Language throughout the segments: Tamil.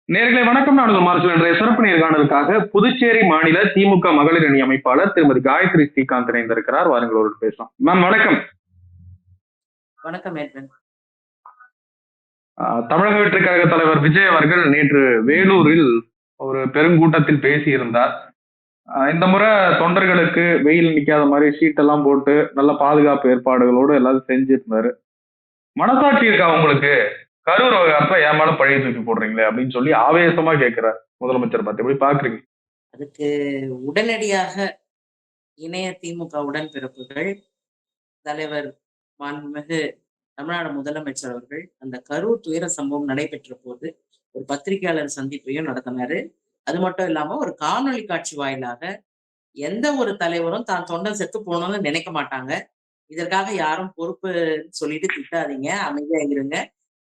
நேயர்களே வணக்கம். நான் உங்கள் மார்ஷல். இன்றைய சிறப்பு நேர்காணலுக்காக புதுச்சேரி மாநில திமுக மகளிர் அணி அமைப்பாளர் திருமதி காயத்ரி ஸ்ரீகாந்த் இணைந்திருக்கிறார். வாருங்கள் அவரோடு பேசலாம். மேம் வணக்கம். வணக்கம் எட்வின். தமிழக வெற்றிக் கழக தலைவர் விஜய் அவர்கள் நேற்று வேலூரில் ஒரு பெருங்கூட்டத்தில் பேசியிருந்தார். இந்த முறை தொண்டர்களுக்கு வெயில் நிக்காத மாதிரி ஷீட் எல்லாம் போட்டு நல்ல பாதுகாப்பு ஏற்பாடுகளோடு எல்லாரும் செஞ்சிருந்தாரு. மனசாட்சி இருக்கா உங்களுக்கு? கரூர் விவகாரத்தை என் மேல பழைய தூக்கி போடுறீங்களே அப்படின்னு சொல்லி ஆவேசமா கேட்கிறார் முதலமைச்சர் பார்த்து. எப்படி பாக்குறீங்க? அதுக்கு உடனடியாக இணைய திமுக உடன்பிறப்புகள் தலைவர் மாண்புமிகு தமிழ்நாடு முதலமைச்சர் அவர்கள் அந்த கரூர் துயர சம்பவம் நடைபெற்ற போது ஒரு பத்திரிகையாளர் சந்திப்பையும் நடத்தினாரு. அது மட்டும் இல்லாம ஒரு காணொளி காட்சி வாயிலாக எந்த ஒரு தலைவரும் தான் தொண்டன் செத்து போகணும்னு நினைக்க மாட்டாங்க. இதற்காக யாரும் பொறுப்பு சொல்லிட்டு திட்டாதீங்க, அமைதியா இருங்க,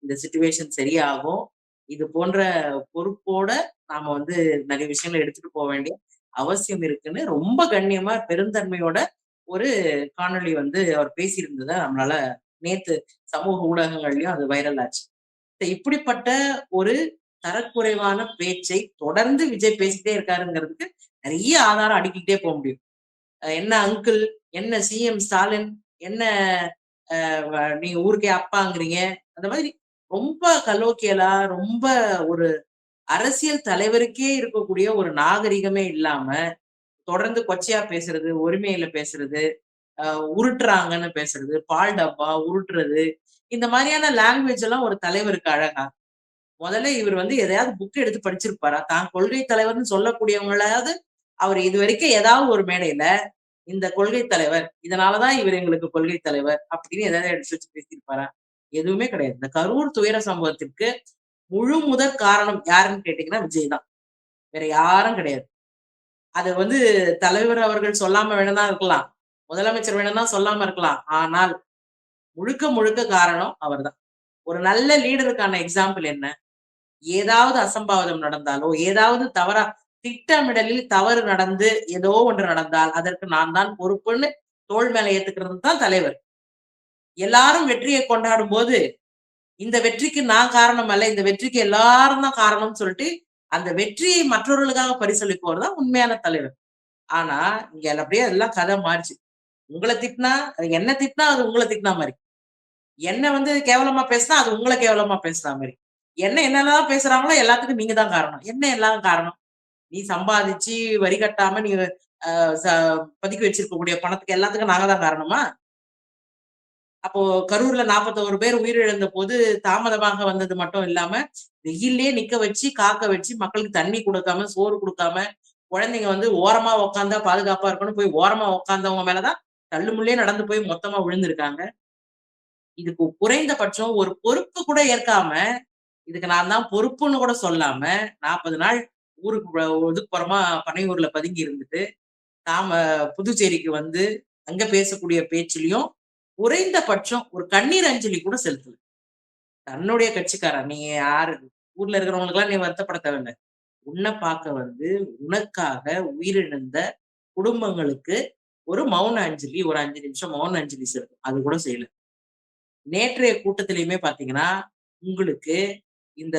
இந்த சிச்சுவேஷன் சரியாகும். இது போன்ற பொறுப்போட நாம வந்து நிறைய விஷயங்களை எடுத்துட்டு போக வேண்டிய அவசியம் இருக்குன்னு ரொம்ப கண்ணியமா பெருந்தன்மையோட ஒரு காணொளி வந்து அவர் பேசியிருந்ததை நம்மளால நேத்து சமூக ஊடகங்கள்லயும் அது வைரல் ஆச்சு. இப்படிப்பட்ட ஒரு தரக்குறைவான பேச்சை தொடர்ந்து விஜய் பேசிட்டே இருக்காருங்கிறதுக்கு நிறைய ஆதாரம் அடுக்கிட்டே போக முடியும். என்ன அங்கிள், என்ன சிஎம் ஸ்டாலின், என்ன நீங்க ஊருக்கே அப்பாங்கிறீங்க, அந்த மாதிரி ரொம்ப கலோக்கியலா, ரொம்ப ஒரு அரசியல் தலைவருக்கே இருக்கக்கூடிய ஒரு நாகரிகமே இல்லாம தொடர்ந்து கொச்சையா பேசுறது, உரிமையில பேசுறது, உருட்டுறாங்கன்னு பேசுறது, பால் டப்பா உருட்டுறது, இந்த மாதிரியான லாங்குவேஜ் எல்லாம் ஒரு தலைவருக்கு அழகா? முதல்ல இவர் வந்து எதையாவது புக் எடுத்து படிச்சிருப்பாரா? தான் கொள்கை தலைவர்னு சொல்லக்கூடியவங்களாவது அவர் இது வரைக்கும் ஏதாவது ஒரு மேடையில இந்த கொள்கை தலைவர், இதனாலதான் இவர் எங்களுக்கு கொள்கை தலைவர் அப்படின்னு ஏதாவது எடுத்து வச்சு பேசியிருப்பாரா? எதுவுமே கிடையாது. இந்த கரூர் துயர சம்பவத்திற்கு முழு முதற் காரணம் யாருன்னு கேட்டீங்கன்னா விஜய் தான். வேற யாரும் கிடையாது. அது வந்து தலைவர் அவர்கள் சொல்லாம வேணும்தான் இருக்கலாம், முதலமைச்சர் வேணும்தான் சொல்லாம இருக்கலாம். ஆனால் முழுக்க முழுக்க காரணம் அவர்தான். ஒரு நல்ல லீடருக்கான எக்ஸாம்பிள் என்ன? ஏதாவது அசம்பாவிதம் நடந்தாலோ, ஏதாவது தவறா திட்டமிடலில் தவறு நடந்து ஏதோ ஒன்று நடந்தால் அதற்கு நான் தான் பொறுப்புன்னு தோள் மேல ஏத்துக்கிறது தான் தலைவர். எல்லாரும் வெற்றியை கொண்டாடும் போது இந்த வெற்றிக்கு நான் காரணம் அல்ல, இந்த வெற்றிக்கு எல்லாரும் தான் காரணம்னு சொல்லிட்டு அந்த வெற்றியை மற்றவர்களுக்காக பரிசளிப்பவர் தான் உண்மையான தலைவர். ஆனா இங்க அப்படியே எல்லாம் கதை மாறிச்சு. உங்களை திட்டினா என்ன திட்டினா அது உங்களை திட்டினா மாதிரி, என்ன வந்து கேவலமா பேசினா அது உங்களை கேவலமா பேசுற மாதிரி, என்னென்னலாம் பேசுறாங்களோ எல்லாத்துக்கும் நீங்க தான் காரணம். என்ன எல்லாம் காரணம்? நீ சம்பாதிச்சு வரி கட்டாம நீ பதுக்கி வச்சிருக்கக்கூடிய பணத்துக்கு எல்லாத்துக்கும் நாங்க தான் காரணமா? அப்போ கரூர்ல 41 பேர் உயிரிழந்த போது தாமதமாக வந்தது மட்டும் இல்லாம வெயிலே நிக்க வச்சு காக்க வச்சு மக்களுக்கு தண்ணி கொடுக்காம சோறு கொடுக்காம குழந்தைங்க வந்து ஓரமா உக்காந்தா பாதுகாப்பா இருக்கணும் போய் ஓரமா உக்காந்தவங்க மேலதான் தள்ளுமுள்ளே நடந்து போய் மொத்தமா விழுந்திருக்காங்க. இதுக்கு குறைந்தபட்சம் ஒரு பொறுப்பு கூட ஏற்காம, இதுக்கு நான் தான் பொறுப்புன்னு கூட சொல்லாம 40 நாள் ஊருக்கு ஒதுக்குப்புறமா பனையூர்ல பதுங்கி இருந்துட்டு புதுச்சேரிக்கு வந்து அங்க பேசக்கூடிய பேச்சிலையும் குறைந்தபட்சம் ஒரு கண்ணீர் அஞ்சலி கூட செலுத்தல. தன்னுடைய கட்சிக்காரன், நீ யாரு ஊர்ல இருக்கிறவங்களுக்கு எல்லாம் நீ வருத்தப்பட தேவையில்லை. உன்னை பார்க்க வந்து உனக்காக உயிரிழந்த குடும்பங்களுக்கு ஒரு மௌன அஞ்சலி, ஒரு 5 நிமிஷம் மௌன அஞ்சலி செலுத்தும். அது கூட செய்யல. நேற்றைய கூட்டத்திலையுமே பாத்தீங்கன்னா உங்களுக்கு இந்த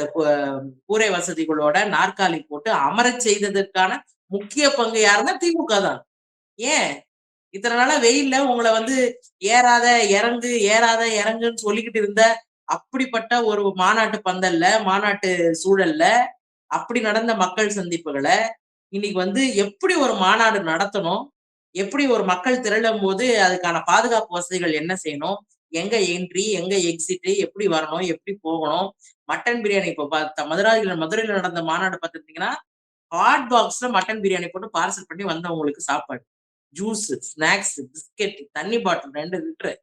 கூரை வசதிகளோட நாற்காலி போட்டு அமரச் செய்ததற்கான முக்கிய பங்கு யாருன்னா திமுக தான். ஏன் இத்தனை நாளா வெயில்ல உங்களை வந்து ஏறாத இறங்கு ஏறாத இறங்குன்னு சொல்லிக்கிட்டு இருந்த அப்படிப்பட்ட ஒரு மாநாட்டு பந்தல்ல, மாநாட்டு சூழல்ல அப்படி நடந்த மக்கள் சந்திப்புகளை இன்னைக்கு வந்து எப்படி ஒரு மாநாடு நடத்தணும், எப்படி ஒரு மக்கள் திரளும் போது அதுக்கான பாதுகாப்பு வசதிகள் என்ன செய்யணும், எங்க என்ட்ரி எங்க எக்ஸிட், எப்படி வரணும் எப்படி போகணும். மட்டன் பிரியாணி இப்ப மதுரையில நடந்த மாநாடு பார்த்துட்டீங்கன்னா ஹாட் பாக்ஸ்ல மட்டன் பிரியாணி போட்டு பார்சல் பண்ணி வந்தவங்களுக்கு சாப்பாடு, ஜூஸ், ஸ்நாக்ஸ், பிஸ்கெட், தண்ணி பாட்டில் 2 லிட்டரு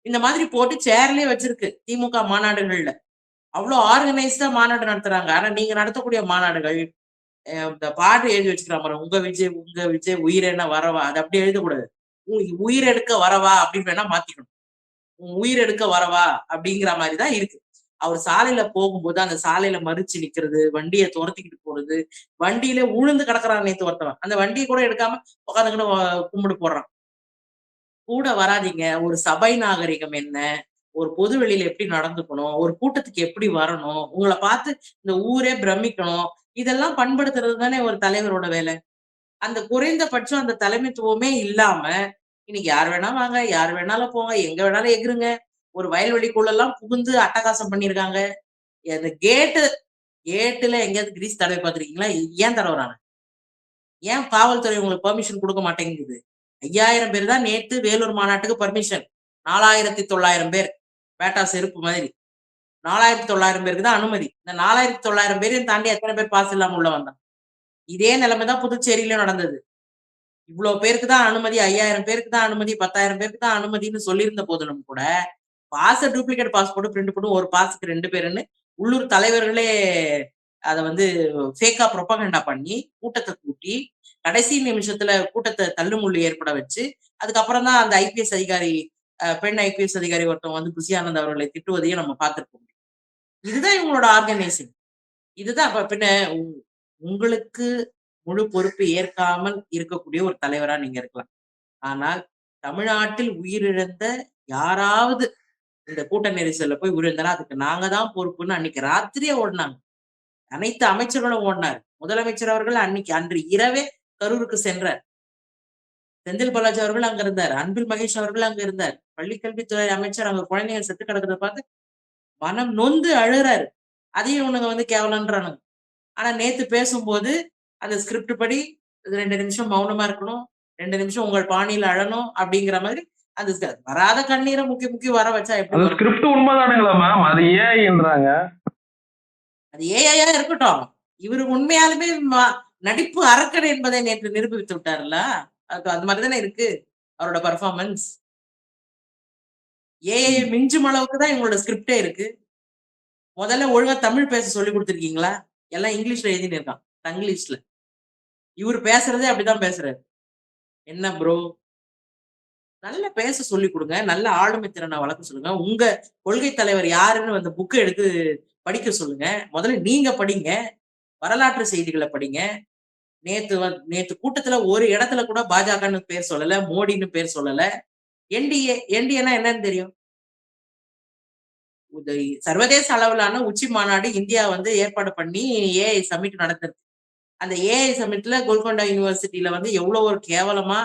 இந்த மாதிரி போட்டு சேர்லயே வச்சிருக்கு திமுக மாநாடுகள்ல. அவ்வளவு ஆர்கனைஸ்டா மாநாடு நடத்துறாங்க. ஆனா நீங்க நடத்தக்கூடிய மாநாடுகள் இந்த பாட்டு எழுதி வச்சுக்கிறாங்க, உங்க விஜய் உயிரென வரவா, அது அப்படி எழுதக்கூடாது. உயிரெடுக்க வரவா அப்படின்னு வேணா மாத்திக்கணும். உயிரெடுக்க வரவா அப்படிங்கிற மாதிரிதான் இருக்கு. அவர் சாலையில போகும்போது அந்த சாலையில மறிச்சு நிக்கிறது, வண்டியை துரத்திக்கிட்டு போறது, வண்டியில உழுந்து கிடக்குறான் நேத்து ஒருத்தவன், அந்த வண்டியை கூட எடுக்காம உட்காந்துக்கிட்டு கும்பிடு போடுறான். கூட வராதீங்க. ஒரு சபை நாகரிகம் என்ன, ஒரு பொது வெளியில எப்படி நடந்துக்கணும், ஒரு கூட்டத்துக்கு எப்படி வரணும், உங்கள பார்த்து இந்த ஊரே பிரமிக்கணும். இதெல்லாம் பண்படுத்துறது தானே ஒரு தலைவரோட வேலை. அந்த குறைந்தபட்சம் அந்த தலைமைத்துவமே இல்லாம, இன்னைக்கு யார் வேணா வாங்க, யார் வேணாலும் போங்க, எங்க வேணாலும் எகுறுங்க. ஒரு வயல்வெளிக்குள்ளலாம் புகுந்து அட்டகாசம் பண்ணியிருக்காங்க. அந்த கேட்டுல எங்கேயாவது கிரீஸ் தடவை பார்த்திருக்கீங்களா? ஏன் தடவுறாங்க? ஏன் காவல்துறை உங்களுக்கு பெர்மிஷன் குடுக்க மாட்டேங்குது? 5000 பேர் தான் நேத்து வேலூர் மாநாட்டுக்கு பெர்மிஷன். 4900 பேர். பேட்டா செருப்பு மாதிரி. 4900 பேருக்கு தான் அனுமதி. இந்த 4900 பேரையும் தாண்டி எத்தன பேர் பாஸ் இல்லாம உள்ள வந்தாங்க? இதே நிலைமை தான் புதுச்சேரியிலயும் நடந்தது. இவ்ளோ பேருக்கு தான் அனுமதி, 5000 பேருக்கு தான் அனுமதி, 10,000 பேருக்கு தான் அனுமதின்னு சொல்லியிருந்த போதிலும் கூட, டூப்ளிகேட் பாஸ் போட்டு பிரிண்ட் போட்டு ஒரு பாஸ்க்கு 2 பேருன்னு உள்ளூர் தலைவர்களே அத வந்து ஃபேக்கா புரொபகண்டா பண்ணி, கூட்டத்த கூட்டி, கடைசி நிமிஷத்துல கூட்டத்த தள்ளுமுள்ளு ஏற்பட வச்சு, அதுக்கப்புறம் தான் அந்த ஐபிஎஸ் அதிகாரி பெண் ஐபிஎஸ் அதிகாரி ஒருத்தவங்க வந்து புசி ஆனந்த் அவர்களை திட்டுவதையும் நம்ம பார்த்திருப்போம். இதுதான் இவங்களோட ஆர்கனைசிங். இதுதான் அப்ப பின்ன உங்களுக்கு முழு பொறுப்பு ஏற்காமல் இருக்கக்கூடிய ஒரு தலைவரா நீங்க இருக்கலாம். ஆனால் தமிழ்நாட்டில் உயிரிழந்த யாராவது இந்த கூட்ட நெரிசல்ல போய் உயிரிழந்தனா, அதுக்கு நாங்க தான் பொறுப்புன்னு அன்னைக்கு ராத்திரியே ஓடுனாங்க. அனைத்து அமைச்சர்களும் ஓடுனார். முதலமைச்சர் அவர்கள் அன்று இரவே கரூருக்கு சென்றார். செந்தில் பாலாஜி அவர்கள் அங்க இருந்தார். அன்பில் மகேஷ் அவர்கள் அங்க இருந்தார். பள்ளிக்கல்வித்துறை அமைச்சர் அங்க குழந்தைங்க செத்து கிடக்கிறத பார்த்து மனம் நொந்து அழுறாரு. அதையும் இவனுங்க வந்து கேவலன்றானுங்க. ஆனா நேத்து பேசும்போது அந்த ஸ்கிரிப்ட் படி 2 நிமிஷம் மௌனமா இருக்கணும். 2 நிமிஷம் உங்கள் பாணியில அழணும் அப்படிங்கிற மாதிரி அந்த வராத கண்ணீரை முக்கி முக்கி வர வச்சா எப்படி அந்த வரும்? ஸ்கிரிப்ட் உண்மைதானுங்களா மேம்? அது ஏஐன்றாங்க. அது ஏஐயா இருக்கட்டும். இவரு உண்மையாலுமே நடிப்பு அரக்கன் என்பதை நேற்று நிரூபித்து விட்டார்ல. அது அந்த மாதிரி தானே இருக்கு அவரோட பெர்ஃபார்மன்ஸ். ஏஐ மிஞ்சும் அளவுக்கு தான் இவங்களோட ஸ்கிரிப்டே இருக்கு. முதல்ல ஒழுங்கா தமிழ் பேச சொல்லி கொடுத்துருக்கீங்களா? எல்லாம் இங்கிலீஷ்ல எழுதின்னு இருக்கான். தங்கிலீஷ்ல. இவரு பேசுறதே அப்படிதான் பேசுறாரு. என்ன ப்ரோ? நல்லா பேச சொல்லிக் கொடுங்க. நல்ல ஆளுமை திறனை வளர்க்க சொல்லுங்க. உங்க கொள்கை தலைவர் யாருன்னு அந்த புக்க எடுத்து படிக்க சொல்லுங்க. முதல்ல நீங்க படிங்க. வரலாற்று செய்திகள படிங்க. நேத்து கூட்டத்துல ஒரு இடத்துல கூட பாஜகன்னு பேர் சொல்லல. மோடின்னு பேர் சொல்லல. என்டிஏன்னா என்னன்னு தெரியும்? சர்வதேச அளவிலான உச்சி மாநாடு இந்தியா வந்து ஏற்பாடு பண்ணி ஏஐ சமிட் நடத்துறது. அந்த ஏஐ சமிட்ல கோல்கொண்டா யூனிவர்சிட்டியில வந்து எவ்வளவு ஒரு கேவலமா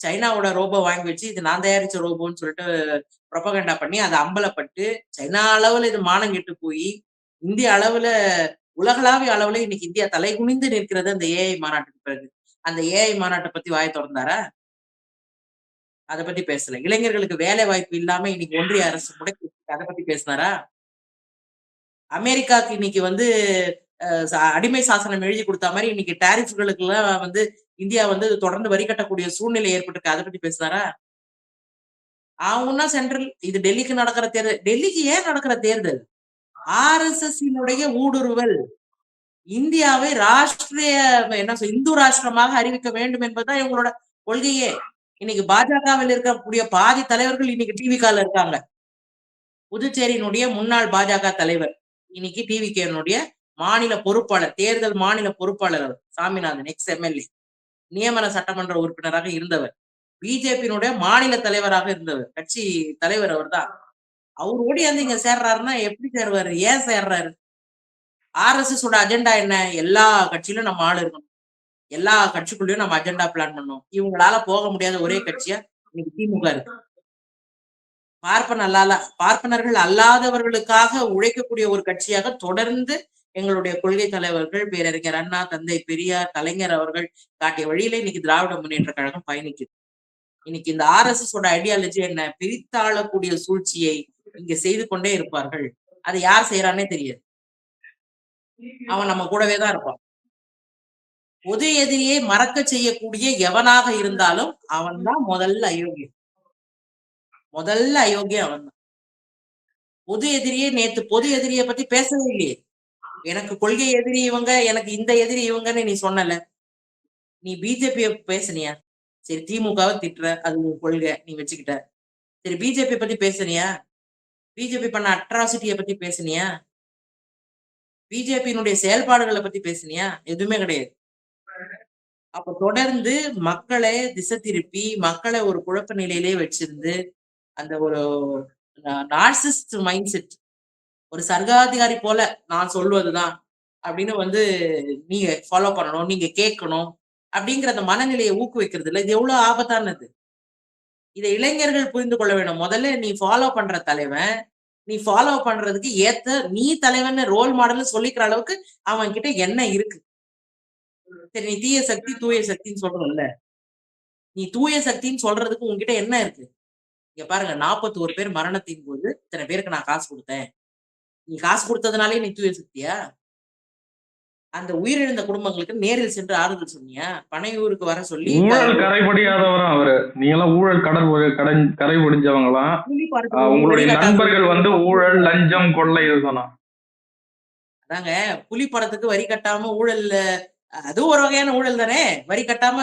சைனாவோட ரோபோ வாங்கி வச்சு இது நான் தயாரிச்ச ரோபோன்னு சொல்லிட்டு புரொபகண்டா பண்ணி அது அம்பலப்பட்டு சைனா அளவுல இது மானம் கெட்டு போய் இந்திய அளவுல உலகளாவிய அளவுல இன்னைக்கு இந்தியா தலை குனிந்து நிற்கிறது அந்த ஏஐ மாநாட்டுக்கு பிறகு. அந்த ஏஐ மாநாட்டை பத்தி வாய் திறந்தாரா? அதை பத்தி பேசல. இளைஞர்களுக்கு வேலை வாய்ப்பு இல்லாம இன்னைக்கு ஒன்றிய அரசு முடக்கி அதை பத்தி பேசினாரா? அமெரிக்காக்கு இன்னைக்கு வந்து அடிமை சாசனம் எழுதி கொடுத்த மாதிரி இன்னைக்கு டாரிஃப்களுக்கு எல்லாம் வந்து இந்தியா வந்து தொடர்ந்து வரி கட்டக்கூடிய சூழ்நிலை ஏற்பட்டிருக்கு. அதை பத்தி பேசினாரா? அவங்கன்னா சென்ட்ரல் இது டெல்லிக்கு நடக்கிற தேர்தல். டெல்லிக்கு ஏன் நடக்கிற தேர்தல்? RSS ஊடுருவல். இந்தியாவை ராஷ்டிரிய என்ன இந்து ராஷ்டிரமாக அறிவிக்க வேண்டும் என்பதுதான் இவங்களோட கொள்கையே. இன்னைக்கு பாஜகவில் இருக்கக்கூடிய பாதி தலைவர்கள் இன்னைக்கு டிவிகால இருக்காங்க. புதுச்சேரியினுடைய முன்னாள் பாஜக தலைவர் இன்னைக்கு டிவிகேனுடைய மாநில பொறுப்பாளர், தேர்தல் மாநில பொறுப்பாளர் அவர் சாமிநாதன், எக்ஸ் எம்எல்ஏ, நியமன சட்டமன்ற உறுப்பினராக இருந்தவர், பிஜேபியினுடைய மாநில தலைவராக இருந்தவர், கட்சி தலைவர் அவர் தான். அவர் ஓடி வந்து இங்க சேர்றாருன்னா எப்படி சேருவாரு? ஏன் சேர்றாரு? RSS ஓட அஜெண்டா என்ன? எல்லா கட்சியிலும் நம்ம ஆள் இருக்கணும். எல்லா கட்சிக்குள்ளயும் நம்ம அஜெண்டா பிளான் பண்ணணும். இவங்களால போக முடியாத ஒரே கட்சியா இன்னைக்கு திமுக இருக்கு. பார்ப்பனர்கள் அல்லாதவர்களுக்காக உழைக்கக்கூடிய ஒரு கட்சியாக தொடர்ந்து எங்களுடைய கொள்கை தலைவர்கள் பேரறிஞர் அண்ணா, தந்தை பெரியார், கலைஞர் அவர்கள் காட்டிய வழியில இன்னைக்கு திராவிட முன்னேற்ற கழகம் பயணிக்குது. இன்னைக்கு இந்த RSS ஓட ஐடியாலஜி என்ன? பிரித்தாளக்கூடிய சூழ்ச்சியை இங்க செய்து கொண்டே இருப்பார்கள். அதை யார் செய்யறானே தெரியாது. அவன் நம்ம கூடவே தான் இருப்பான். பொது எதிரியை மறக்க செய்யக்கூடிய எவனாக இருந்தாலும் அவன் தான் முதல்ல அயோக்கியம். அவன் தான். பொது எதிரியே நேத்து பொது எதிரியை பத்தி பேசவே இல்லையே. எனக்கு கொள்கை எதிரி இவங்க, எனக்கு இந்த எதிரி இவங்கன்னு நீ சொன்னல. நீ பிஜேபிய பேசுனியா? சரி, திமுகவை திட்டுற, அது உன் கொள்கை, நீ வச்சுக்கிட்ட. சரி, பிஜேபி பத்தி பேசுனியா? பிஜேபி பண்ண அட்ராசிட்டியை பத்தி பேசுனியா? பிஜேபியினுடைய செயல்பாடுகளை பத்தி பேசுனியா? எதுவுமே கிடையாது. அப்ப தொடர்ந்து மக்களை திசை திருப்பி மக்களை ஒரு குழப்ப நிலையிலே வச்சிருந்து அந்த ஒரு நார்சிஸ்ட் மைண்ட் செட். ஒரு சர்வாதிகாரி போல நான் சொல்வதுதான் அப்படின்னு வந்து நீங்க ஃபாலோ பண்ணணும், நீங்க கேட்கணும் அப்படிங்கிற அந்த மனநிலையை ஊக்குவிக்கிறது இல்ல. இது எவ்வளவு ஆபத்தானது. இதை இளைஞர்கள் புரிந்து கொள்ள வேண்டும். முதல்ல நீ ஃபாலோ பண்ற தலைவன், நீ ஃபாலோ பண்றதுக்கு ஏத்த நீ தலைவன் ரோல் மாடல்னு சொல்லிக்கிற அளவுக்கு அவன் கிட்ட என்ன இருக்கு? சரி நீ தீய சக்தி, தூய சக்தின்னு சொல்றல்ல. நீ தூய சக்தின்னு சொல்றதுக்கு உன்கிட்ட என்ன இருக்கு? இங்க பாருங்க 41 பேர் மரணத்தின் போது இத்தனை பேருக்கு நான் காசு குடுத்தேன். நீ காசு குடுத்ததுனாலே நீ தூய சக்தியா? அந்த உயிரிழந்த குடும்பங்களுக்கு நேரில் சென்று ஆறுதல் சொன்னியா? பனையூருக்கு வர சொல்லி ஊழல் கரைபடியாதவரும் அவரு. நீங்க எல்லாம் ஊழல் கரை படிஞ்சவங்களாம். கூலி படத்துக்கு வந்து வரி உங்களுடைய கட்டாத நண்பர்கள் வந்து ஊழல், லஞ்சம், கொள்ளை இதுதானா? அதாங்க புலி படத்துக்கு வரி கட்டாம ஊழல் அதுவும் ஒரு வகையான ஊழல் தானே. வரி கட்டாம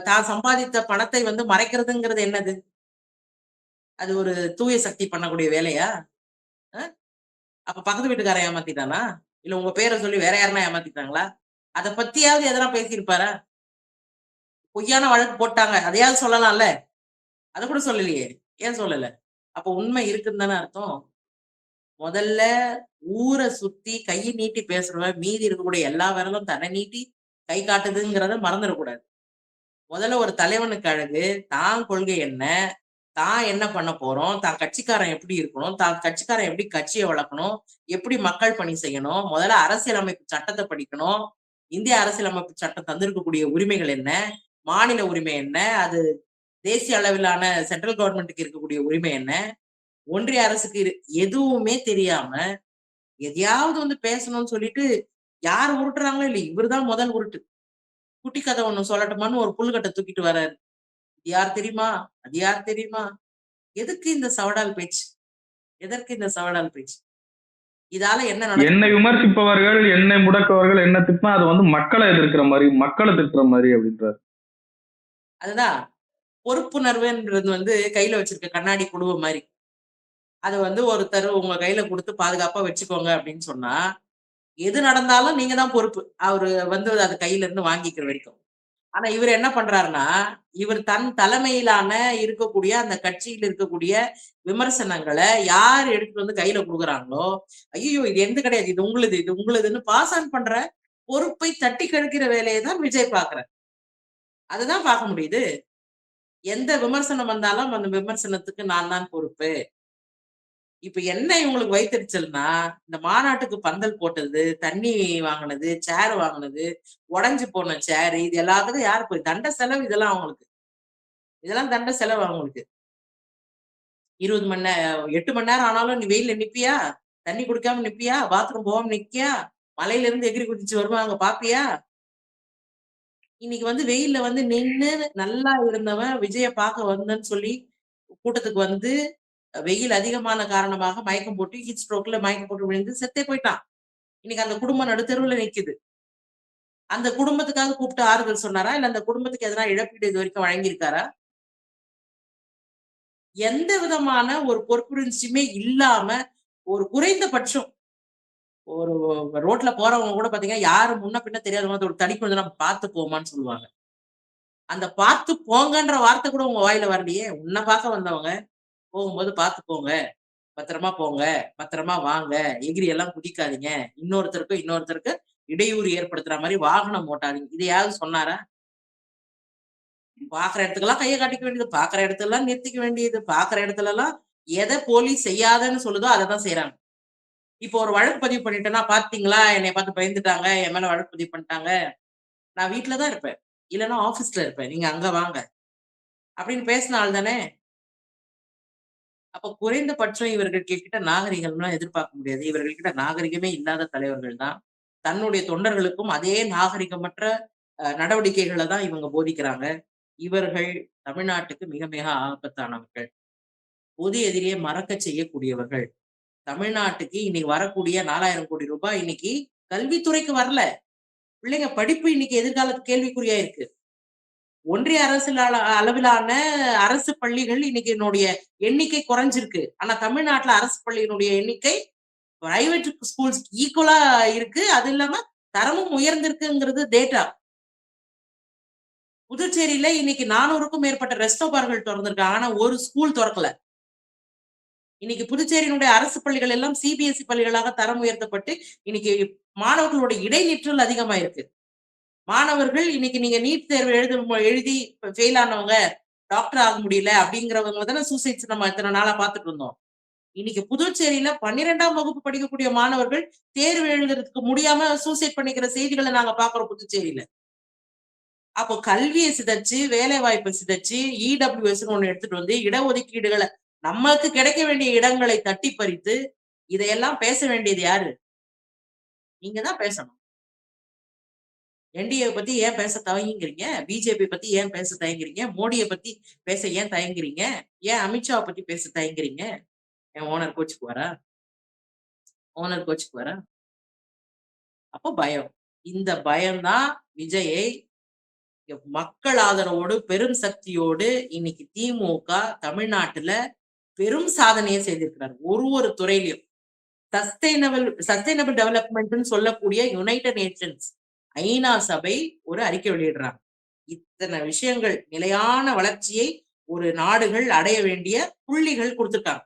தான் சம்பாதித்த பணத்தை வந்து மறைக்கிறதுங்கிறது என்னது? அது ஒரு தூய சக்தி பண்ணக்கூடிய வேலையா? அ அப்ப பக்கத்து வீட்டுக்காரன் ஏமாத்திட்டானா? இல்ல உங்க பேர சொல்லி வேற யாருன்னா ஏமாத்திட்டாங்களா? அத பத்தியாவது எதனா பேசியிருப்பாரா? பொய்யான வழக்கு போட்டாங்க. அதையாவது சொல்லலாம்ல. அத கூட சொல்லலையே. ஏன் சொல்லல? அப்ப உண்மை இருக்குன்னு தானே அர்த்தம். முதல்ல ஊர சுத்தி கைய நீட்டி பேசுறவன், மீதி இருக்கக்கூடிய எல்லா விரலும் தன்னை நீட்டி கை காட்டுதுங்கிறத மறந்துடக்கூடாது. முதல்ல ஒரு தலைவனுக்கு அழகு, தான் கொள்கை என்ன? தான் என்ன பண்ண போறோம்? தான் கட்சிக்காரன் எப்படி இருக்கணும்? தான் கட்சிக்காரன் எப்படி கட்சிய வளர்க்கணும்? எப்படி மக்கள் பணி செய்யணும்? முதல்ல அரசியலமைப்பு சட்டத்த படிக்கணும். இந்திய அரசியலமைப்பு சட்டம் தந்திருக்கக்கூடிய உரிமைகள் என்ன? மாநில உரிமை என்ன? அது தேசிய அளவிலான சென்ட்ரல் கவர்ன்மென்ட்க்கு இருக்கக்கூடிய உரிமை என்ன? ஒன்றிய அரசுக்கு எதுவுமே தெரியாம, எதையாவது வந்து பேசணும்னு சொல்லிட்டு, யார் உருட்டுறாங்களோ இல்லையோ, இவரு தான் முதல் உருட்டு. குட்டி கதை ஒண்ணு சொல்லட்டுமான்னு ஒரு புல்கட்ட தூக்கிட்டு வராரு. "இது யார் தெரியுமா? அது யார் தெரியுமா?" எதுக்கு இந்த சவடால் பேச்சு? எதற்கு இந்த சவடால் பேச்சு? இதால என்ன நடக்க என்னை போகுது? விமர்சிப்பவர்கள், என்னை முடக்குவர்கள் என்ன திட்டினா அது வந்து மக்களை எதிர்க்கிற மாதிரி, மக்களை திட்டுற மாதிரி அப்படின்றாரு. அதுதான் பொறுப்புணர்வுன்றது வந்து கையில வச்சிருக்க கண்ணாடி குடுவ மாரி. அத வந்து ஒருத்தர் உங்க கையில குடுத்து பாதுகாப்பா வச்சுக்கோங்க அப்படின்னு சொன்னா, எது நடந்தாலும் நீங்க தான் பொறுப்பு. அவரு வந்து அத கையில இருந்து வாங்கிக்கிற வரைக்கும். ஆனா இவரு என்ன பண்றாருன்னா, இவர் தன் தலைமையிலான இருக்கக்கூடிய அந்த கட்சியில இருக்கக்கூடிய விமர்சனங்கள யார் எடுத்துட்டு வந்து கையில குடுக்குறாங்களோ, "ஐய்யய்யோ! இது என்து கிடையாது. இது உங்களுது, இது உங்களுதுன்னு" பாஸ் ஆன் பண்ற பொறுப்பை தட்டி கழிக்கிற வேலைய தான் விஜய் பார்க்கிறார். அதுதான் பார்க்க முடியுது. எந்த விமர்சனம் வந்தாலும் அந்த விமர்சனத்துக்கு நான் தான் பொறுப்பு. இப்ப என்ன இவங்களுக்கு வயித்தெரிச்சல்னா, இந்த மாநாட்டுக்கு பந்தல் போட்டது, தண்ணி வாங்குனது, சேர் வாங்குனது, உடைஞ்சு போன சேர் இது எல்லாத்துக்கும் யாரு போய் தண்ட செலவு இதெல்லாம் அவங்களுக்கு. இதெல்லாம் தண்ட செலவு அவங்களுக்கு. 20 மணி 8 மணி நேரம் ஆனாலும் நீ வெயில்ல நிப்பியா? தண்ணி குடிக்காம நிப்பியா? பாத்ரூம் போகாம நிக்கியா? மலையில இருந்து எகிறி குதிச்சு வருவாங்க பாப்பியா? இன்னைக்கு வந்து வெயில்ல வந்து நின்னு நல்லா இருந்தவன் விஜய பார்க்க வந்தேன்னு சொல்லி கூட்டத்துக்கு வந்து வெயில் அதிகமான காரணமாக மயக்கம் போட்டு ஹீட் ஸ்ட்ரோக்ல மயக்கம் போட்டு விழுந்து செத்தே போயிட்டான். இன்னைக்கு அந்த குடும்பம் நடுத்தெருவுல நிக்குது. அந்த குடும்பத்துக்காக கூப்பிட்டு ஆறுதல் சொன்னாரா? இல்ல அந்த குடும்பத்துக்கு எதனா இழப்பீடு இதுவரைக்கும் வழங்கியிருக்காரா? எந்த விதமான ஒரு பொறுப்புணர்ச்சியுமே இல்லாம, ஒரு குறைந்தபட்சம் ஒரு ரோட்ல போறவங்க கூட பார்த்தீங்கன்னா, யாரு முன்ன பின்ன தெரியாதவங்க ஒரு தடிக்கு விழுந்தா பார்த்து போமான்னு சொல்லுவாங்க. அந்த பார்த்து போங்கன்ற வார்த்தை கூட உங்க வாயில வரலையே! உன்ன பார்க்க வந்தவங்க. போகும்போது பார்த்து போங்க. பத்திரமா போங்க. பத்திரமா வாங்க. எகிறி எல்லாம் குதிக்காதீங்க. இன்னொருத்தருக்கு இடையூறு ஏற்படுத்துற மாரி வாகனம் ஓட்டாதீங்க. இதையாவது சொன்னாரா? பாக்குற இடத்துக்கெல்லாம் கைய காட்டிக்க வேண்டியது. பாக்குற இடத்துலலாம் நிறுத்திக்க வேண்டியது. பாக்குற இடத்துலலாம் எத போலீஸ் செய்யாதன்னு சொல்லுதோ அததான் செய்றாங்க. இப்போ ஒரு வழக்கு பதிவு பண்ணிட்டேன்னா, "பாத்தீங்களா? என்னைய பார்த்து பயந்துட்டாங்க. என் மேல வழக்கு பதிவு பண்ணிட்டாங்க. நான் வீட்ல தான் இருப்பேன். இல்லன்னா ஆபீஸ்ல இருப்பேன். நீங்க அங்க வாங்க." அப்படின்னு பேசின ஆள் தானே! அப்ப குறைந்தபட்சம் இவர்கள் கிட்ட நாகரிகம்லாம் எதிர்பார்க்க முடியாது. இவர்கள் கிட்ட நாகரிகமே இல்லாத தலைவர்கள் தான். தன்னுடைய தொண்டர்களுக்கும் அதே நாகரிகமற்ற நடவடிக்கைகள தான் இவங்க போதிக்கிறாங்க. இவர்கள் தமிழ்நாட்டுக்கு மிக மிக ஆபத்தானவர்கள். பொது எதிரியை மறக்கச் செய்யக்கூடியவர்கள். தமிழ்நாட்டுக்கு இன்னைக்கு வரக்கூடிய 4000 கோடி ரூபாய் இன்னைக்கு கல்வித்துறைக்கு வரல. பிள்ளைங்க படிப்பு இன்னைக்கு எதிர்காலத்து கேள்விக்குறியா இருக்கு. ஒன்றிய அரசியல் அளவிலான அரசு பள்ளிகள் இன்னைக்கு என்னுடைய எண்ணிக்கை குறைஞ்சிருக்கு. ஆனா தமிழ்நாட்டுல அரசு பள்ளியினுடைய எண்ணிக்கை பிரைவேட் ஸ்கூல்ஸ் ஈக்குவலா இருக்கு. அது இல்லாம தரமும் உயர்ந்திருக்குங்கிறது டேட்டா. புதுச்சேரியில இன்னைக்கு 400க்கும் மேற்பட்ட ரெஸ்டோ பார்கள் தொறந்திருக்காங்க. ஆனா ஒரு ஸ்கூல் தொறக்கல. இன்னைக்கு புதுச்சேரியினுடைய அரசு பள்ளிகள் எல்லாம் சிபிஎஸ்இ பள்ளிகளாக தரம் உயர்த்தப்பட்டு இன்னைக்கு மாணவர்களுடைய இடைநிற்றல் அதிகமா இருக்கு. மாணவர்கள் இன்னைக்கு நீங்க நீட் தேர்வு எழுதி ஃபெயில் ஆனவங்க டாக்டர் ஆக முடியல அப்படிங்கிறவங்க தானே சூசைட்ஸ் நம்ம இத்தனை நாளா பார்த்துட்டு இருந்தோம். இன்னைக்கு புதுச்சேரியில 12ஆம் வகுப்பு படிக்கக்கூடிய மாணவர்கள் தேர்வு எழுதுறதுக்கு முடியாம சூசைட் பண்ணிக்கிற செய்திகளை நாங்க பாக்குறோம் புதுச்சேரியில. அப்போ கல்வியை சிதைச்சு, வேலை வாய்ப்பை சிதைச்சு, இடபிள்யூஎஸ் ஒண்ணு எடுத்துட்டு வந்து இடஒதுக்கீடுகளை நமக்கு கிடைக்க வேண்டிய இடங்களை தட்டி பறித்து இதையெல்லாம் பேச வேண்டியது யாரு? நீங்க தான் பேசணும். என்டிஏ பத்தி ஏன் பேச தயங்குறீங்க? பிஜேபி பத்தி ஏன் பேச தயங்குறீங்க? மோடிய பத்தி பேச ஏன் தயங்குறீங்க? ஏன் அமித்ஷாவ பத்தி பேச தயங்குறீங்க? என் ஓனர் கோச்சுக்குவாரா? ஓனர் கோச்சுக்குவாரா? அப்போ பயம். இந்த பயம்தான் விஜயை மக்கள் ஆதரவோடு, பெரும் சக்தியோடு இன்னைக்கு திமுக தமிழ்நாட்டுல பெரும் சாதனையை செய்திருக்கிறார். ஒரு துறையிலும். சஸ்டைனபிள் டெவலப்மெண்ட்னு சொல்லக்கூடிய யுனைடெட் நேஷன்ஸ் ஐநா சபை ஒரு அறிக்கை வெளியிடுறாங்க. இத்தனை விஷயங்கள் நிலையான வளர்ச்சியை ஒரு நாடுகள் அடைய வேண்டிய புள்ளிகள் கொடுத்துட்டாங்க.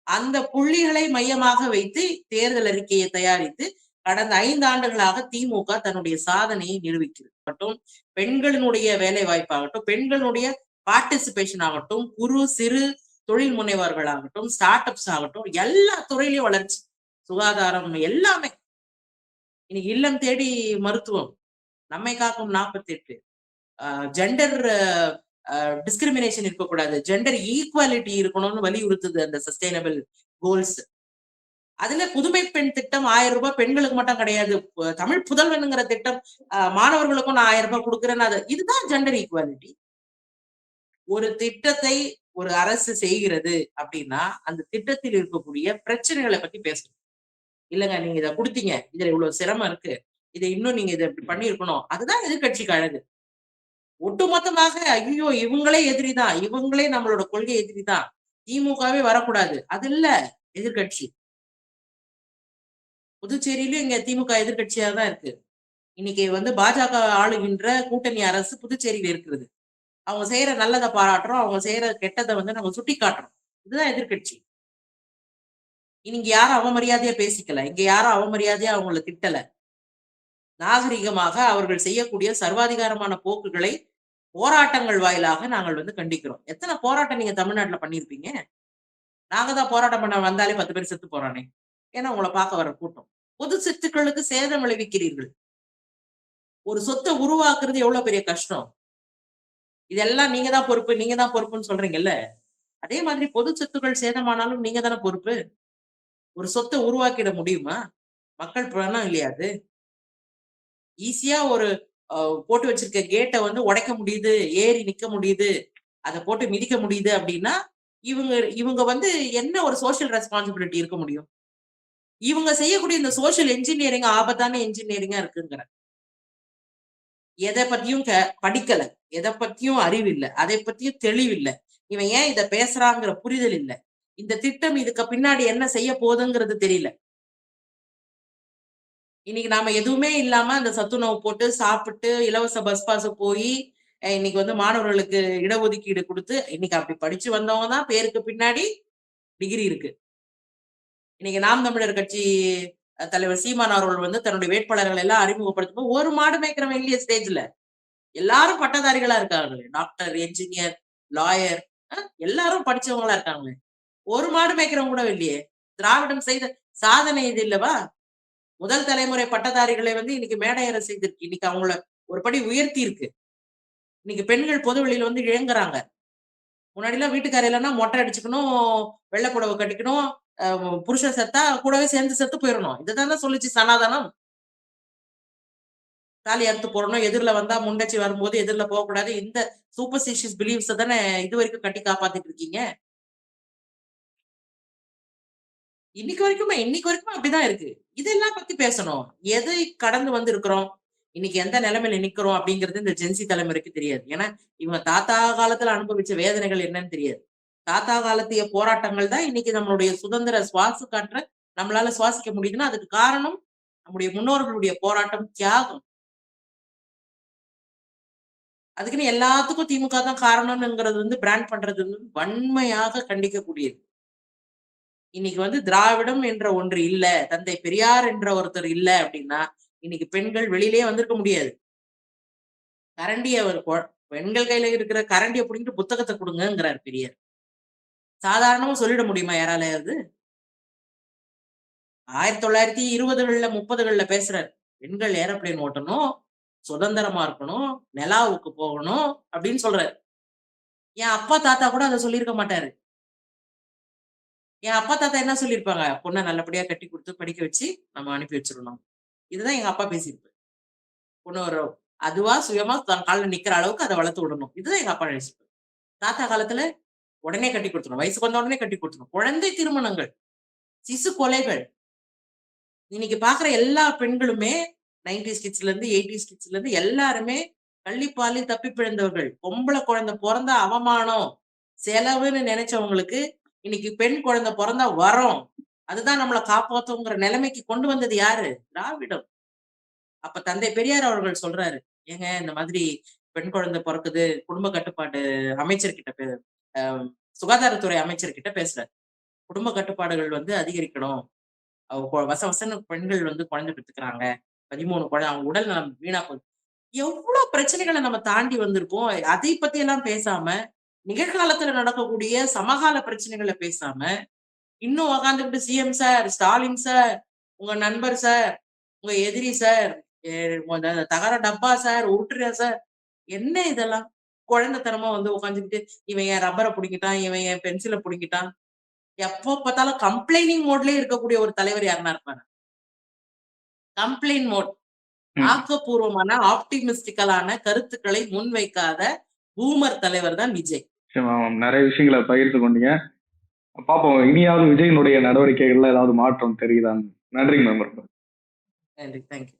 அந்த புள்ளிகளை மையமாக வைத்து தேர்தல் அறிக்கையை தயாரித்து கடந்த 5 ஆண்டுகளாக திமுக தன்னுடைய சாதனையை நிரூபிக்கிறது. மட்டும் பெண்களினுடைய வேலை வாய்ப்பாகட்டும், பெண்களுடைய பார்ட்டிசிபேஷன் ஆகட்டும், குறு சிறு தொழில் முனைவர்கள் ஆகட்டும், ஸ்டார்ட் அப்ஸ் ஆகட்டும், எல்லா துறையிலையும் வளர்ச்சி. சுகாதாரம் எல்லாமே. இன்னைக்கு இல்லம் தேடி மருத்துவம், நம்மை காக்கும் 48, ஜெண்டர் டிஸ்கிரிமினேஷன் இருக்கக்கூடாது, ஜெண்டர் ஈக்குவாலிட்டி இருக்கணும்னு வலியுறுத்துது அந்த சஸ்டைனபிள் கோல்ஸ். அதுல புதுமை பெண் திட்டம் 1000 ரூபாய் பெண்களுக்கு மட்டும் கிடையாது. தமிழ் புதல்வனுங்கிற திட்டம் மாணவர்களுக்கும் நான் 1000 ரூபாய் கொடுக்குறேன்னு இதுதான் ஜெண்டர் ஈக்குவாலிட்டி. ஒரு திட்டத்தை ஒரு அரசு செய்கிறது அப்படின்னா அந்த திட்டத்தில் இருக்கக்கூடிய பிரச்சனைகளை பத்தி பேசணும். இல்லங்க நீங்க இதை கொடுத்தீங்க, இதுல இவ்வளவு சிரமம் இருக்கு, இதை இன்னும் நீங்க இதை இப்படி பண்ணிருக்கணும். அதுதான் எதிர்கட்சிக்கு அழகு. ஒட்டுமொத்தமாக ஐயோ இவங்களே எதிரிதான், இவங்களே நம்மளோட கொள்கை எதிரிதான், திமுகவே வரக்கூடாது, அது இல்ல எதிர்கட்சி. புதுச்சேரியிலும் இங்க திமுக எதிர்கட்சியா தான் இருக்கு. இன்னைக்கு பாஜக ஆளுகின்ற கூட்டணி அரசு புதுச்சேரியில இருக்கிறது. அவங்க செய்யற நல்லதை பாராட்டுறோம், அவங்க செய்யற கெட்டதை நம்ம சுட்டி காட்டுறோம். இதுதான் எதிர்கட்சி. இங்க யாரும் அவமரியாதையா பேசிக்கல, இங்க யாரும் அவமரியாதையா அவங்கள திட்டல. நாகரிகமாக அவர்கள் செய்யக்கூடிய சர்வாதிகாரமான போக்குகளை போராட்டங்கள் வாயிலாக நாங்கள் கண்டிக்கிறோம். எத்தனை போராட்டம் நீங்க தமிழ்நாட்டுல பண்ணிருப்பீங்க? நாங்க தான் போராட்டம் பண்ண வந்தாலே 10 பேர் செத்து போறானே. ஏன்னா உங்களை பார்க்க வர கூட்டம். பொது சொத்துக்களுக்கு சேதம் விளைவிக்கிறீர்கள். ஒரு சொத்தை உருவாக்குறது எவ்வளவு பெரிய கஷ்டம். இதெல்லாம் நீங்க தான் பொறுப்பு, நீங்க தான் பொறுப்புன்னு சொல்றீங்கல்ல. அதே மாதிரி பொது சொத்துக்கள் சேதமானாலும் நீங்க தானே பொறுப்பு. ஒரு சொத்தை உருவாக்கிட முடியுமா? மக்கள் பணம் இல்லையா அது? ஈஸியா ஒரு போட்டு வச்சிருக்க கேட்டை உடைக்க முடியுது, ஏறி நிக்க முடியுது, அதை போட்டு மிதிக்க முடியுது அப்படின்னா இவங்க என்ன ஒரு சோசியல் ரெஸ்பான்சிபிலிட்டி இருக்க முடியும்? இவங்க செய்யக்கூடிய இந்த சோசியல் என்ஜினியரிங் ஆபத்தான என்ஜினியரிங்கா இருக்குங்கிற. எதை பத்தியும் படிக்கல, எதை பத்தியும் அறிவு இல்லை, அதை பத்தியும் தெளிவில்லை. இவன் ஏன் இதை பேசுறாங்கிற புரிதல் இல்லை. இந்த திட்டம் இதுக்கு பின்னாடி என்ன செய்ய போகுதுங்கிறது தெரியல. இன்னைக்கு நாம எதுவுமே இல்லாம அந்த சத்துணவு போட்டு சாப்பிட்டு இலவச பஸ் பாஸ் போய் இன்னைக்கு மாணவர்களுக்கு இடஒதுக்கீடு கொடுத்து இன்னைக்கு அப்படி படிச்சு வந்தவங்க தான் பேருக்கு பின்னாடி டிகிரி இருக்கு. இன்னைக்கு நாம் தமிழர் கட்சி தலைவர் சீமான் அவர்கள் தன்னுடைய வேட்பாளர்கள் எல்லாம் அறிமுகப்படுத்தும் ஒரு மாடு மேய்க்கிறவன் இல்லையே ஸ்டேஜ்ல. எல்லாரும் பட்டதாரிகளா இருக்காங்க. டாக்டர், என்ஜினியர், லாயர் எல்லாரும் படிச்சவங்களா இருக்காங்க. ஒரு மாடு மேய்க்கிறவங்க கூட இல்லையே. திராவிடம் செய்த சாதனை இது இல்லவா? முதல் தலைமுறை பட்டதாரிகளை இன்னைக்கு மேடையேற செய்திருக்கு. இன்னைக்கு அவங்கள ஒரு படி உயர்த்தி இருக்கு. இன்னைக்கு பெண்கள் பொது வெளியில இழங்குறாங்க. முன்னாடி எல்லாம் வீட்டுக்கார இல்லைன்னா மொட்டை அடிச்சுக்கணும், வெள்ளை புடவை கட்டிக்கணும், புருஷன் செத்தா கூடவே சேர்ந்து செத்து போயிடணும். இதுதான் சொல்லிச்சு சனாதனம். தாலி அறுத்து போடணும், எதிரில வந்தா முண்டச்சி வரும்போது எதிரில போகக்கூடாது. இந்த சூப்பர்ஸ்டிஷியஸ் பிலீவ்ஸ் தானே இது வரைக்கும் கட்டி காப்பாத்திட்டு இருக்கீங்க. இன்னைக்கு வரைக்கும் அப்படிதான் இருக்கு. இதெல்லாம் பத்தி பேசணும். எதை கடந்து இருக்கிறோம், இன்னைக்கு எந்த நிலைமையில நிக்கிறோம் அப்படிங்கிறது இந்த ஜென்சி தலைமுறைக்கு தெரியாது. ஏன்னா இவங்க தாத்தா காலத்துல அனுபவிச்ச வேதனைகள் என்னன்னு தெரியாது. தாத்தா காலத்திய போராட்டங்கள் தான் இன்னைக்கு நம்மளுடைய சுதந்திர சுவாச காற்ற நம்மளால சுவாசிக்க முடியுதுன்னா அதுக்கு காரணம் நம்முடைய முன்னோர்களுடைய போராட்டம், தியாகம். அதுக்குன்னு எல்லாத்துக்கும் திமுக தான் காரணம்ங்கிறது பிராண்ட் பண்றது வன்மையாக கண்டிக்கக்கூடியது. இன்னைக்கு வந்து திராவிடம் என்ற ஒன்று இல்ல, தந்தை பெரியார் என்ற ஒருத்தர் இல்ல அப்படின்னா இன்னைக்கு பெண்கள் வெளியிலேயே வந்திருக்க முடியாது. கரண்டிய பெண்கள் கையில இருக்கிற கரண்டிய புடிங்கிட்டு புத்தகத்தை கொடுங்கங்கிறார் பெரியார். சாதாரணமா சொல்லிட முடியுமா யாராலையாவது? 1920கள்ல 30கள்ல பேசுறாரு. பெண்கள் ஏரோப்ளேன் ஓட்டணும், சுதந்திரமா இருக்கணும், நிலாவுக்கு போகணும் அப்படின்னு சொல்றாரு. என் அப்பா தாத்தா கூட அதை சொல்லியிருக்க மாட்டாரு. என் அப்பா தாத்தா என்ன சொல்லியிருப்பாங்க? பொண்ண நல்லபடியா கட்டி குடுத்து படிக்க வச்சு நம்ம அனுப்பி வச்சிரணும். இதுதான் எங்க அப்பா பேசியிருப்பாரு. பொண்ணு ஒரு அதுவா சுயமா தன் கால்ல நிக்கிற அளவுக்கு அத வளர்த்து விடணும். இதுதான் எங்க அப்பா நினைச்சிருப்பாரு. தாத்தா காலத்துல உடனே கட்டி குடுத்துறணும். வயசுக்கு வந்த உடனே கட்டி குடுத்துறணும். குழந்தை திருமணங்கள், சிசு கொலைகள். இன்னைக்கு பார்க்குற எல்லா பெண்களுமே 90ஸ் கிட்ஸ்ல இருந்து 80ஸ் கிட்ஸ்ல இருந்து எல்லாருமே கள்ளிப்பாலில் தப்பி பிழைந்தவர்கள். பொம்பளை குழந்தை பொறந்தா அவமானம், செலவுன்னு நினைச்சவங்களுக்கு இன்னைக்கு பெண் குழந்தை பொறந்தா வரோம். அதுதான் நம்மள காப்பாத்துங்கிற நிலைமைக்கு கொண்டு வந்தது யாரு? திராவிடம். அப்ப தந்தை பெரியார் அவர்கள் சொல்றாரு, ஏங்க இந்த மாதிரி பெண் குழந்தை பொறக்குது, குடும்ப கட்டுப்பாடு அமைச்சர்கிட்ட அ சுகாதாரத்துறை அமைச்சர்கிட்ட பேசுறாரு. குடும்ப கட்டுப்பாடுகள் வந்து அதிகரிக்கணும். வச வசன்னு பெண்கள் வந்து குழந்தை பெத்துக்கிறாங்க. 13 குழந்தை அவங்க உடல் நலம் வீணா போகுது. எவ்ளோ பிரச்சனைகள நம்ம தாண்டி வந்திருப்போம். அதை பத்தி எல்லாம் பேசாம, நிகழ்காலத்துல நடக்கக்கூடிய சமகால பிரச்சனைகள பேசாம, இன்னும் உக்காந்துகிட்டு சிஎம் சார், ஸ்டாலின் சார், உங்க நண்பர் சார், உங்க எதிரி சார், உங்க தகர டப்பா சார், உருட்டுறியா சார், என்ன இதெல்லாம்? குழந்தைத்தனமா வந்து உக்காந்துக்கிட்டு, இவன் என் ரப்பர புடுங்கிட்டான், இவன் என் பென்சில புடுங்கிட்டான். எப்போ பார்த்தாலும் கம்ப்ளைனிங் மோட்லயே இருக்கக்கூடிய ஒரு தலைவர் யாருன்னா இருப்பாரா? Complaint mode. ம். ஆக்கப்பூர்வமான, ஆப்டிமிஸ்டிக்கலான கருத்துக்களை முன்வைக்காத பூமர் தலைவர் தான் விஜய். நிச்சயமா மேம். நிறைய விஷயங்கள பகிர்ந்து கொண்டீங்க. பார்ப்போம். இனியாவது விஜயினுடைய நடவடிக்கைகள்ல ஏதாவது மாற்றம் தெரியுதான்னு. நன்றிங்க மேம். நன்றி. Thank you.